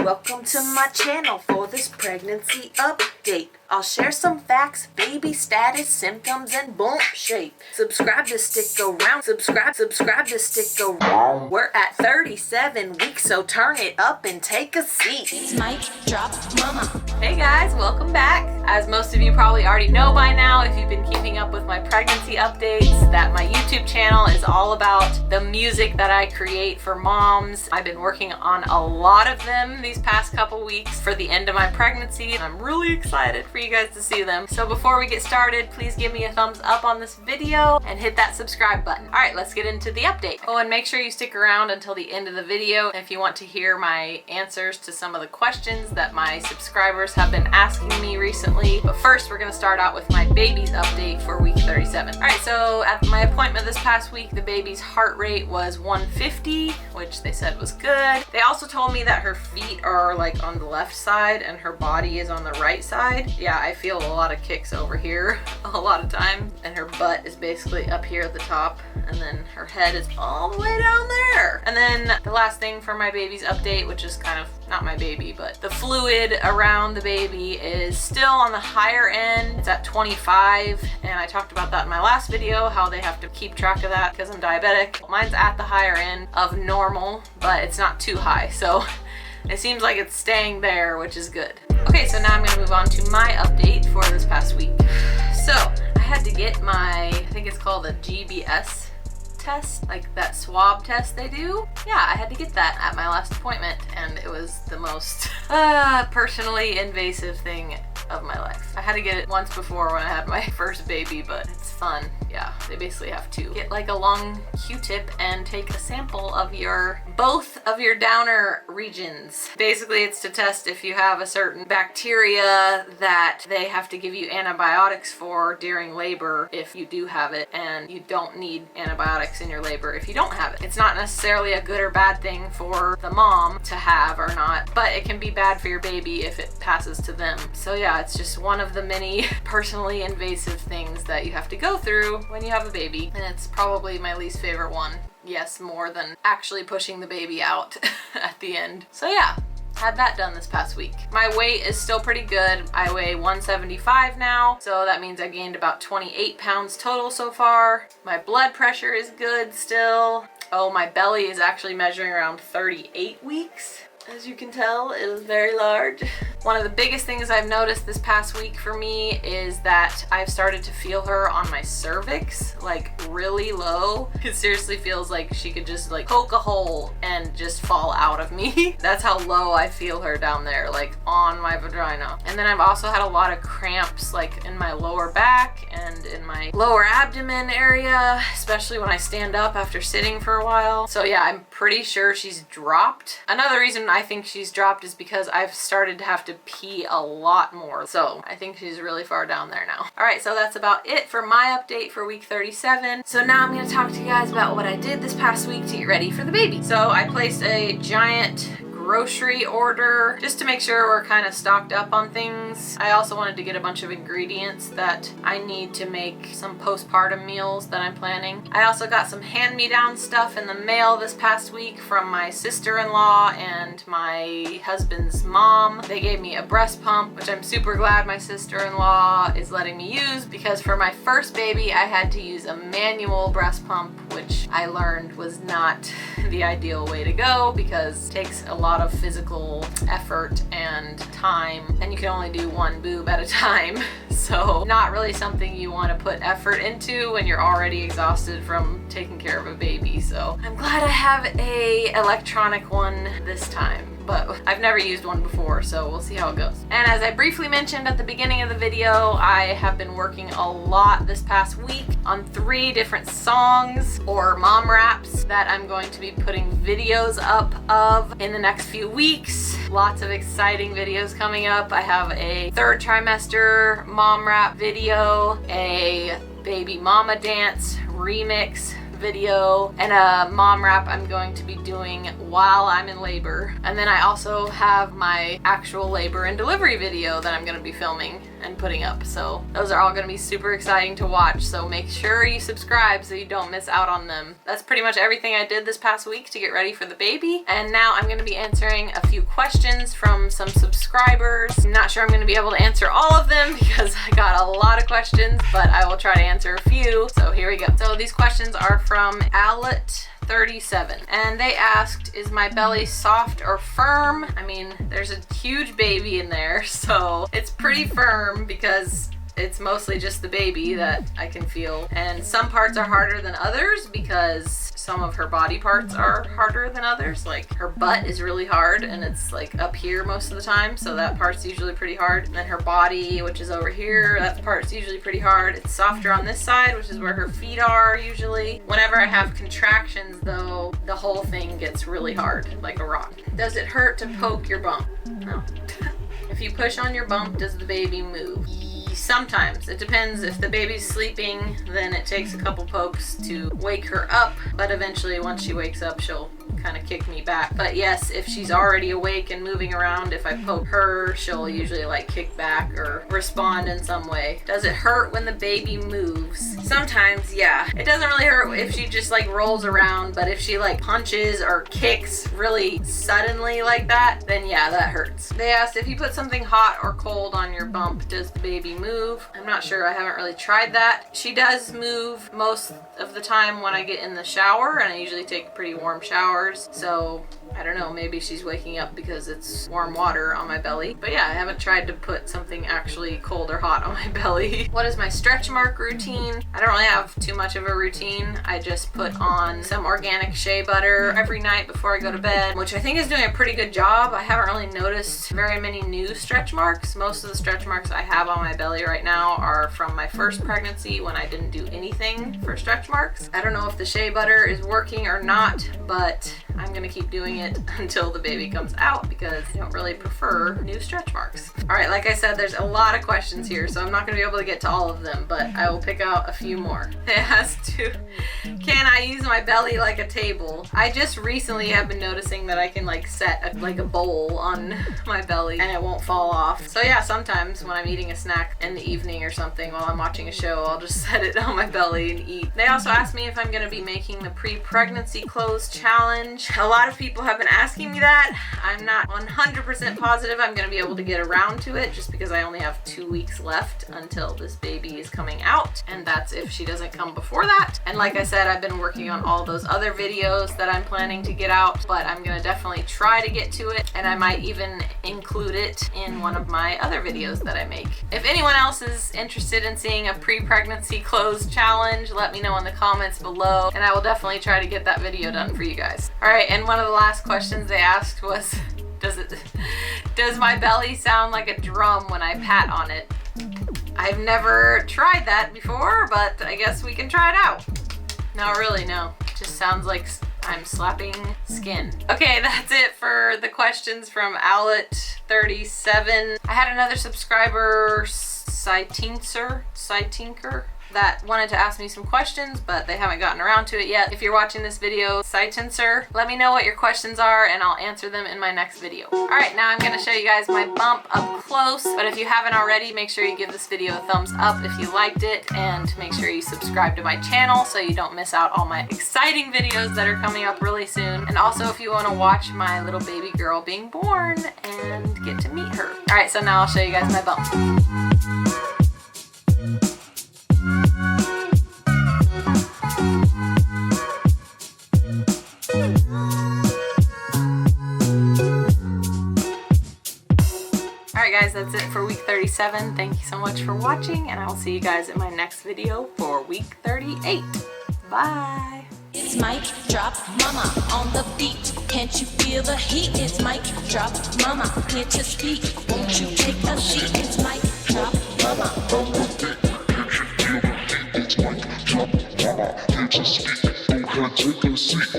Welcome to my channel for this pregnancy update. I'll share some facts, baby status, symptoms, and bump shape. Subscribe to stick around. Subscribe to stick around. We're at 37 weeks, so turn it up and take a seat. It's Mic Drop Mama. Hey guys, welcome back. As most of you probably already know by now, if you've been keeping up with my pregnancy updates, that my YouTube channel is all about the music that I create for moms. I've been working on a lot of them these past couple weeks for the end of my pregnancy, and I'm really excited for you guys to see them. So before we get started, please give me a thumbs up on this video and hit that subscribe button. All right, let's get into the update. Oh, and make sure you stick around until the end of the video if you want to hear my answers to some of the questions that my subscribers have been asking me recently. But first, we're gonna start out with my baby's update for week 37. All right, so at my appointment this past week, the baby's heart rate was 150, which they said was good. They also told me that her feet are like on the left side and her body is on the right side. Yeah, I feel a lot of kicks over here a lot of time, and her butt is basically up here at the top, and then her head is all the way down there. And then the last thing for my baby's update, which is kind of not my baby, but the fluid around the baby is still on the higher end. It's at 25, and I talked about that in my last video, how they have to keep track of that because I'm diabetic. Mine's at the higher end of normal, but it's not too high, so it seems like it's staying there, which is good. Okay, so now I'm gonna move on to my update for this past week. So I had to get my, I think it's called a GBS test, like that swab test they do. Yeah, I had to get that at my last appointment, and it was the most personally invasive thing of my life. I had to get it once before when I had my first baby, but it's fun. Yeah, they basically have to get like a long Q-tip and take a sample of both of your downer regions. Basically, it's to test if you have a certain bacteria that they have to give you antibiotics for during labor if you do have it, and you don't need antibiotics in your labor if you don't have it. It's not necessarily a good or bad thing for the mom to have or not, but it can be bad for your baby if it passes to them. So yeah, it's just one of the many personally invasive things that you have to go through when you have a baby, and it's probably my least favorite one. Yes, more than actually pushing the baby out at the end. So yeah, had that done this past week. My weight is still pretty good. I weigh 175 now, so that means I gained about 28 pounds total so far. My blood pressure is good still. Oh, my belly is actually measuring around 38 weeks. As you can tell, it is very large. One of the biggest things I've noticed this past week for me is that I've started to feel her on my cervix, like really low. It seriously feels like she could just like poke a hole and just fall out of me. That's how low I feel her down there, like on my vagina. And then I've also had a lot of cramps like in my lower back and in my lower abdomen area, especially when I stand up after sitting for a while. So yeah, I'm pretty sure she's dropped. Another reason I think she's dropped is because I've started to have to pee a lot more. So I think she's really far down there now. All right, so that's about it for my update for week 37. So now I'm gonna talk to you guys about what I did this past week to get ready for the baby. So I placed a giant grocery order just to make sure we're kind of stocked up on things. I also wanted to get a bunch of ingredients that I need to make some postpartum meals that I'm planning. I also got some hand-me-down stuff in the mail this past week from my sister-in-law and my husband's mom. They gave me a breast pump, which I'm super glad my sister-in-law is letting me use, because for my first baby I had to use a manual breast pump, which I learned was not the ideal way to go because it takes a lot of physical effort and time, and you can only do one boob at a time. So not really something you want to put effort into when you're already exhausted from taking care of a baby. So I'm glad I have a electronic one this time, but I've never used one before, so we'll see how it goes. And as I briefly mentioned at the beginning of the video, I have been working a lot this past week on 3 different songs or mom raps that I'm going to be putting videos up of in the next few weeks. Lots of exciting videos coming up. I have a 3rd trimester mom rap video, a baby mama dance remix video, and a mom rap I'm going to be doing while I'm in labor. And then I also have my actual labor and delivery video that I'm going to be filming and putting up. So those are all going to be super exciting to watch. So make sure you subscribe so you don't miss out on them. That's pretty much everything I did this past week to get ready for the baby. And now I'm going to be answering a few questions from some subscribers. I'm not sure I'm going to be able to answer all of them because I got a lot of questions, but I will try to answer a few. So here we go. So these questions are from Alet37, and they asked, is my belly soft or firm? I mean, there's a huge baby in there, so it's pretty firm because it's mostly just the baby that I can feel. And some parts are harder than others because some of her body parts are harder than others. Like her butt is really hard and it's like up here most of the time, so that part's usually pretty hard. And then her body, which is over here, that part's usually pretty hard. It's softer on this side, which is where her feet are usually. Whenever I have contractions though, the whole thing gets really hard, like a rock. Does it hurt to poke your bump? No. If you push on your bump, does the baby move? Sometimes. It depends. If the baby's sleeping, then it takes a couple pokes to wake her up, but eventually once she wakes up, she'll kind of kick me back. But yes, if she's already awake and moving around, if I poke her, she'll usually like kick back or respond in some way. Does it hurt when the baby moves? Sometimes, yeah. It doesn't really hurt if she just like rolls around, but if she like punches or kicks really suddenly like that, then yeah, that hurts. They asked, if you put something hot or cold on your bump, does the baby move? I'm not sure. I haven't really tried that. She does move most of the time when I get in the shower, and I usually take pretty warm showers. So I don't know, maybe she's waking up because it's warm water on my belly. But yeah, I haven't tried to put something actually cold or hot on my belly. What is my stretch mark routine? I don't really have too much of a routine. I just put on some organic shea butter every night before I go to bed, which I think is doing a pretty good job. I haven't really noticed very many new stretch marks. Most of the stretch marks I have on my belly right now are from my first pregnancy when I didn't do anything for stretch marks. I don't know if the shea butter is working or not, but I'm gonna keep doing it until the baby comes out because I don't really prefer new stretch marks. All right, like I said, there's a lot of questions here, so I'm not gonna be able to get to all of them, but I will pick out a few more. It has to, can I use my belly like a table? I just recently have been noticing that I can like set like a bowl on my belly and it won't fall off. So yeah, sometimes when I'm eating a snack in the evening or something while I'm watching a show, I'll just set it on my belly and eat. They also asked me if I'm gonna be making the pre-pregnancy clothes challenge. A lot of people have been asking me that. I'm not 100% positive I'm gonna be able to get around to it just because I only have 2 weeks left until this baby is coming out, and that's if she doesn't come before that. And like I said, I've been working on all those other videos that I'm planning to get out, but I'm gonna definitely try to get to it, and I might even include it in one of my other videos that I make. If anyone else is interested in seeing a pre-pregnancy clothes challenge, let me know in the comments below, and I will definitely try to get that video done for you guys. All right, and one of the last questions they asked was, does my belly sound like a drum when I pat on it? I've never tried that before, but I guess we can try it out. Not really, no. It just sounds like I'm slapping skin. Okay, that's it for the questions from Alet37. I had another subscriber, Sitinker, that wanted to ask me some questions, but they haven't gotten around to it yet. If you're watching this video, Sitinker, let me know what your questions are and I'll answer them in my next video. All right, now I'm gonna show you guys my bump up close, but if you haven't already, make sure you give this video a thumbs up if you liked it, and make sure you subscribe to my channel so you don't miss out on my exciting videos that are coming up really soon. And also if you wanna watch my little baby girl being born and get to meet her. All right, so now I'll show you guys my bump. Alright guys, that's it for week 37. Thank you so much for watching, and I will see you guys in my next video for week 38. Bye! It's mic drop mama on the beat. Can't you feel the heat? It's mic drop mama. Here to speak. Won't you take a seat? It's mic drop mama. It's mic drop mama. Here to speak. Don't take a seat.